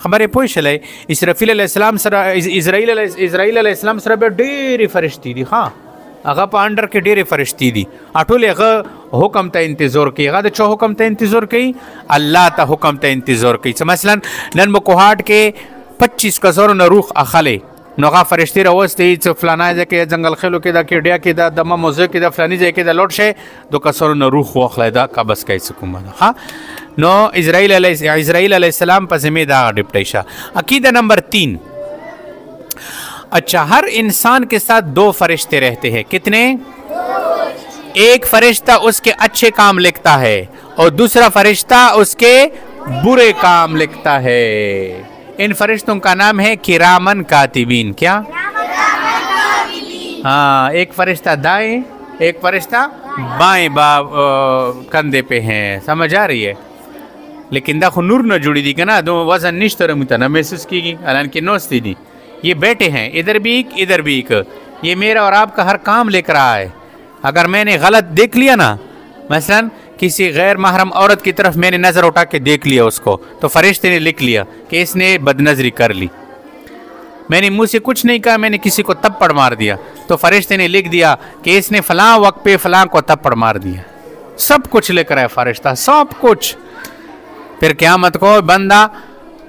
خبرې پوه شلئ اسرافیل علیه السلام سره اسرائیل علیه السلام سره به ډېرې فرشتې دي، ها هغه په انډر کې ډېرې فرشتې دي، ټول هغه حکم ته انتظار کوي، هغه د چا حکم ته انتظار کوي؟ الله ته حکم ته انتظار کوي. څه مثلا نن مو کوهاټ کې 25 کسانو روح اخلي، نو هغه فرشتې راوستي چې فلانه ځای کې جنگل خیلو کې دا کډیا کې دا دمه موضوع کې دا فلاني ځای کې دا لوټ شي، دو کسانو روح واخلي دا قبض کوي حکومت. ها نو اسرائیل علیہ السلام پر ذمہ دار ڈپٹیشا. عقیدہ نمبر 3. اچھا، ہر انسان کے ساتھ 2 فرشتے رہتے ہیں. کتنے؟ ایک فرشتہ اس کے اچھے کام لکھتا ہے اور دوسرا فرشتہ اس کے برے کام لکھتا ہے. ان فرشتوں کا نام ہے کرامن کاتبین. کیا؟ ہاں، ایک فرشتہ دائیں، ایک فرشتہ بائیں کندھے پہ ہیں. سمجھ آ رہی ہے؟ لیکن دا خو نور نہ جڑی دی کنا، دو وزن نشتر متنا محسوس کی گی، حالانکہ نوستی دی. یہ بیٹے ہیں، ادھر بھی ایک ادھر بھی ایک. یہ میرا اور آپ کا ہر کام لکھ رہا ہے. اگر میں نے غلط دیکھ لیا نا، مثلا کسی غیر محرم عورت کی طرف میں نے نظر اٹھا کے دیکھ لیا اس کو، تو فرشتے نے لکھ لیا کہ اس نے بد نظری کر لی. میں نے منہ سے کچھ نہیں کہا، میں نے کسی کو تپڑ مار دیا، تو فرشتے نے لکھ دیا کہ اس نے فلاں وقت پہ فلاں کو تپڑ مار دیا. سب کچھ لکھ رہا ہے فرشتہ، سب کچھ. پھر قیامت کو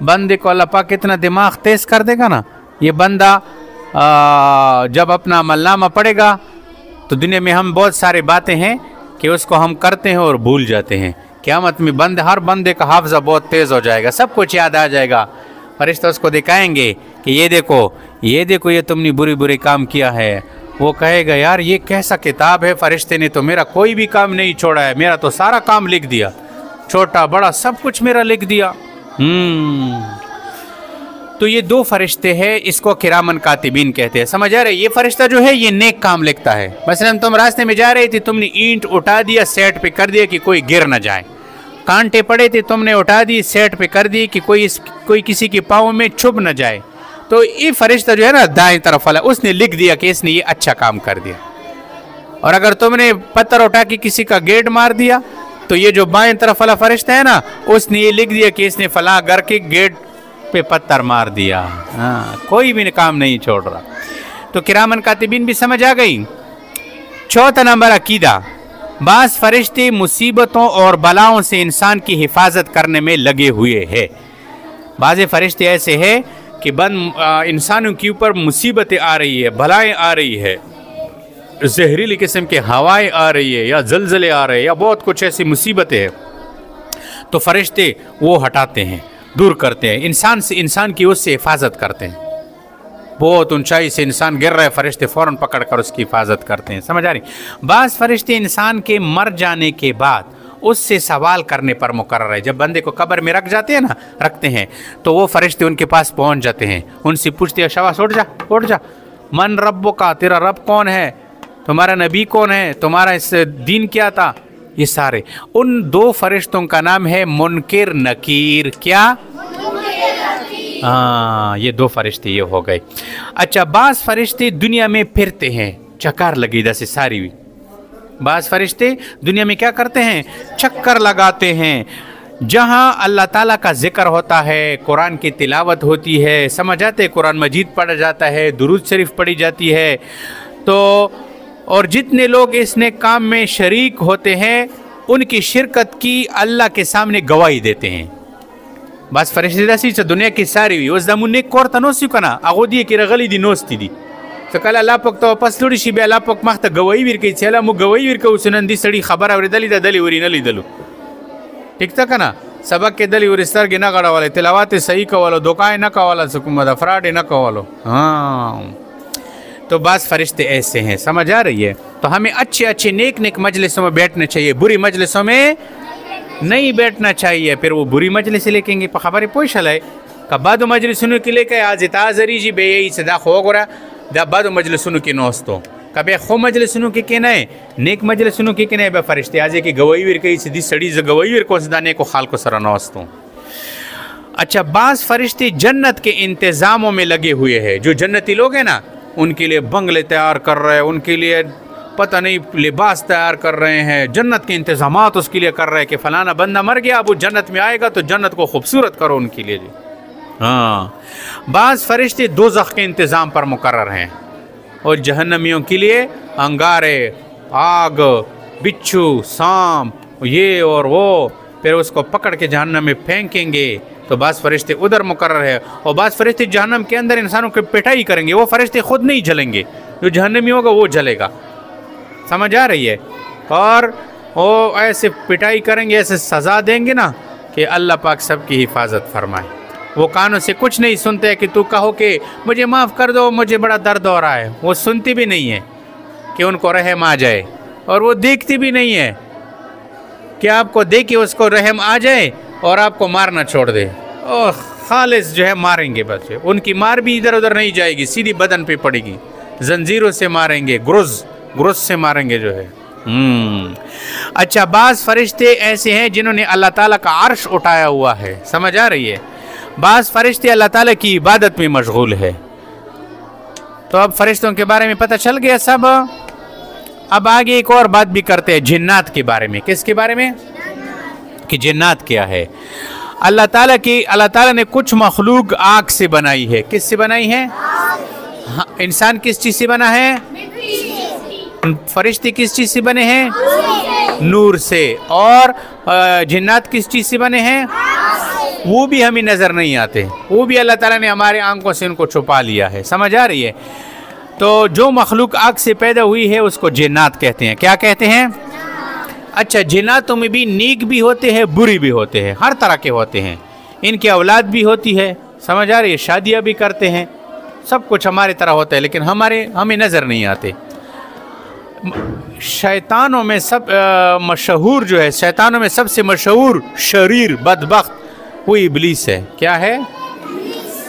بندے کو اللہ پاک کتنا دماغ تیز کر دے گا نا. یہ بندہ جب اپنا عمل نامہ پڑھے گا تو دنیا میں ہم بہت سارے باتیں ہیں کہ اس کو ہم کرتے ہیں اور بھول جاتے ہیں. قیامت میں ہر بندے کا حافظہ بہت تیز ہو جائے گا، سب کچھ یاد آ جائے گا. فرشتہ اس کو دکھائیں گے کہ یہ دیکھو یہ تم نے بری کام کیا ہے. وہ کہے گا یار یہ کیسا کتاب ہے، فرشتے نے تو میرا کوئی بھی کام نہیں چھوڑا ہے، میرا تو سارا کام لکھ دیا، چھوٹا بڑا سب کچھ میرا لکھ دیا. تو یہ 2 فرشتے ہیں، اس کو کرامن کاتبین کہتے ہیں. سمجھ آ رہے؟ یہ فرشتہ جو ہے یہ نیک کام لکھتا ہے. مثلا تم راستے میں جا رہے تھے، تم نے اینٹ اٹھا دیا، سیٹ پہ کر دیا کہ کوئی گر نہ جائے. کانٹے پڑے تھے، تم نے اٹھا دی، سیٹ پہ کر دی کہ کوئی کسی کے پاؤں میں چھپ نہ جائے. تو یہ فرشتہ جو ہے نا دائیں طرف والا، اس نے لکھ دیا کہ اس نے یہ اچھا کام کر دیا. اور اگر تم نے پتھر اٹھا کے کسی کا گیٹ مار دیا، تو یہ جو بائیں طرف والا فرشتہ ہے نا، اس نے یہ لکھ دیا کہ اس نے فلاں گھر کے گیٹ پہ پتھر مار دیا. ہاں، کوئی بھی کام نہیں چھوڑ رہا. تو کرامن کاتبین بھی سمجھ آ گئی. 4 نمبر عقیدہ، بعض فرشتے مصیبتوں اور بلاؤں سے انسان کی حفاظت کرنے میں لگے ہوئے ہیں. بعض فرشتے ایسے ہیں کہ انسانوں کے اوپر مصیبتیں آ رہی ہے، بلائیں آ رہی ہے، زہریلی قسم کے ہوائیں آ رہی ہے، یا زلزلے آ رہے ہیں، یا بہت کچھ ایسی مصیبتیں ہیں، تو فرشتے وہ ہٹاتے ہیں، دور کرتے ہیں، انسان کی اس سے حفاظت کرتے ہیں. بہت اونچائی سے انسان گر رہا ہے، فرشتے فوراً پکڑ کر اس کی حفاظت کرتے ہیں. سمجھ آ رہی؟ بعض فرشتے انسان کے مر جانے کے بعد اس سے سوال کرنے پر مقرر ہے. جب بندے کو قبر میں رکھتے ہیں تو وہ فرشتے ان کے پاس پہنچ جاتے ہیں، ان سے پوچھتے ہیں شاباش اٹھ جا، من رب کا، تیرا رب کون ہے، تمہارا نبی کون ہے، تمہارا اس دین کیا تھا. یہ سارے ان 2 فرشتوں کا نام ہے منکر نکیر. کیا؟ ہاں، یہ 2 فرشتے یہ ہو گئے. اچھا، بعض فرشتے دنیا میں پھرتے ہیں، چکر لگی دا سے ساری ہوئی. بعض فرشتے دنیا میں کیا کرتے ہیں؟ چکر لگاتے ہیں. جہاں اللہ تعالیٰ کا ذکر ہوتا ہے، قرآن کی تلاوت ہوتی ہے، سمجھ آتے، قرآن مجید پڑھا جاتا ہے، درود شریف پڑھی جاتی ہے، تو اور جتنے لوگ اس نیک کام میں شریک ہوتے ہیں ان کی شرکت کی اللہ کے سامنے گواہی دیتے ہیں. بس فرشتے داسې چې دنیا کې ساری وي، اوس زمون نیک کور ته نوسیو که نه، هغو دې کې رغلي دي نوستي دي. څه کله الله پاک ته واپس لوړي شي، بیا الله پاک مخ ته ګواهي ورکوي چې الله موږ ګواهي ورکوو چې نن دې سړي خبره اورېدلې ده، دلې ورې نه لیدلو. ټیک ده که نه؟ سبق کې دلې ورې سترګې نه غړولې، تلاوت یې صحیح کولو، دوکه یې نه کوله، څه کومه ده فراډ یې نه کولو. ہاں، تو بعض فرشتے ایسے ہیں. سمجھ آ رہی ہے؟ تو ہمیں اچھے نیک مجلسوں میں بیٹھنا چاہیے، بری مجلسوں میں نہیں بیٹھنا چاہیے. پھر وہ بری مجلس لکھیں گے. خبر پوچھ لے که بعدو مجلسونو کې لیکه از تازریږي به یې صدا خو وګوره دا بعدو مجلسونو کې نوستو که به خو مجلسونو کې نه نیک مجلسونو کې نه به فرشتي اځي کې گواہی ورکوي سدي سړي ز گواہی ورکو صدا نیکو خلکو سره نوستو. اچھا بعض فرشتے جنت کے انتظاموں میں لگے ہوئے ہیں. جو جنتی لوگ ہیں نا ان کے لیے بنگلے تیار کر رہے ہیں, ان کے لیے پتہ نہیں لباس تیار کر رہے ہیں, جنت کے انتظامات اس کے لیے کر رہے ہیں کہ فلانا بندہ مر گیا اب وہ جنت میں آئے گا تو جنت کو خوبصورت کرو ان کے لیے جی. ہاں بعض فرشتے دوزخ کے انتظام پر مقرر ہیں اور جہنمیوں کے لیے انگارے, آگ, بچھو, سانپ یہ اور وہ, پھر اس کو پکڑ کے جہنم میں پھینکیں گے. تو بعض فرشتے ادھر مقرر ہے اور بعض فرشتے جہنم کے اندر انسانوں کی پٹائی کریں گے. وہ فرشتے خود نہیں جلیں گے, جو جہنمی ہوگا وہ جلے گا. سمجھ آ رہی ہے؟ اور وہ ایسے پٹائی کریں گے, ایسے سزا دیں گے نا کہ اللہ پاک سب کی حفاظت فرمائے. وہ کانوں سے کچھ نہیں سنتے کہ تو کہو کہ مجھے معاف کر دو مجھے بڑا درد ہو رہا ہے. وہ سنتی بھی نہیں ہے کہ ان کو رحم آ جائے, اور وہ دیکھتی بھی نہیں ہے کہ آپ کو دیکھے اس کو رحم آ جائے اور آپ کو مارنا چھوڑ دے. اور خالص جو ہے ماریں گے بس. ان کی مار بھی ادھر ادھر نہیں جائے گی, سیدھی بدن پہ پڑے گی. زنجیروں سے ماریں گے, گرز سے ماریں گے جو ہے. اچھا بعض فرشتے ایسے ہیں جنہوں نے اللہ تعالیٰ کا عرش اٹھایا ہوا ہے. سمجھ آ رہی ہے؟ بعض فرشتے اللہ تعالیٰ کی عبادت میں مشغول ہے. تو اب فرشتوں کے بارے میں پتہ چل گیا سب. اب آگے ایک اور بات بھی کرتے ہیں جنات کے بارے میں. کس کے بارے میں؟ کہ جنات کیا ہے. اللہ تعالیٰ نے کچھ مخلوق آگ سے بنائی ہے. کس سے بنائی ہے؟ انسان کس چیز سے بنا ہے؟ فرشتے کس چیز سے بنے ہیں؟ نور سے. اور جنات کس چیز سے بنے ہیں؟ وہ بھی ہمیں نظر نہیں آتے, وہ بھی اللہ تعالیٰ نے ہمارے آنکھوں سے ان کو چھپا لیا ہے. سمجھ آ رہی ہے؟ تو جو مخلوق آگ سے پیدا ہوئی ہے اس کو جنات کہتے ہیں. کیا کہتے ہیں؟ اچھا جناتوں میں بھی نیک بھی ہوتے ہیں بری بھی ہوتے ہیں, ہر طرح کے ہوتے ہیں. ان کی اولاد بھی ہوتی ہے. سمجھ آ رہی ہے؟ شادیاں بھی کرتے ہیں, سب کچھ ہمارے طرح ہوتا ہے, لیکن ہمیں نظر نہیں آتے. شیطانوں میں مشہور جو ہے, شیطانوں میں سب سے مشہور شریر بدبخت وہ ابلیس ہے. کیا ہے؟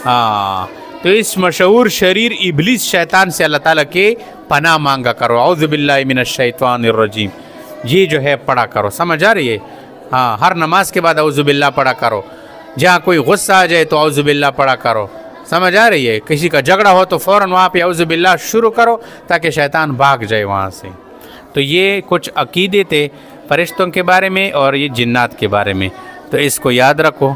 ہاں تو اس مشہور شریر ابلیس شیطان سے اللہ تعالیٰ کے پناہ مانگا کرو. اعوذ باللہ من الشیطان الرجیم یہ جو ہے پڑھا کرو. سمجھ آ رہی ہے؟ ہاں ہر نماز کے بعد اعوذ باللہ پڑھا کرو. جہاں کوئی غصہ آ جائے تو اعوذ باللہ پڑھا کرو. سمجھ آ رہی ہے؟ کسی کا جھگڑا ہو تو فوراً وہاں پہ اعوذ باللہ شروع کرو تاکہ شیطان بھاگ جائے وہاں سے. تو یہ کچھ عقیدے تھے فرشتوں کے بارے میں اور یہ جنات کے بارے میں, تو اس کو یاد رکھو.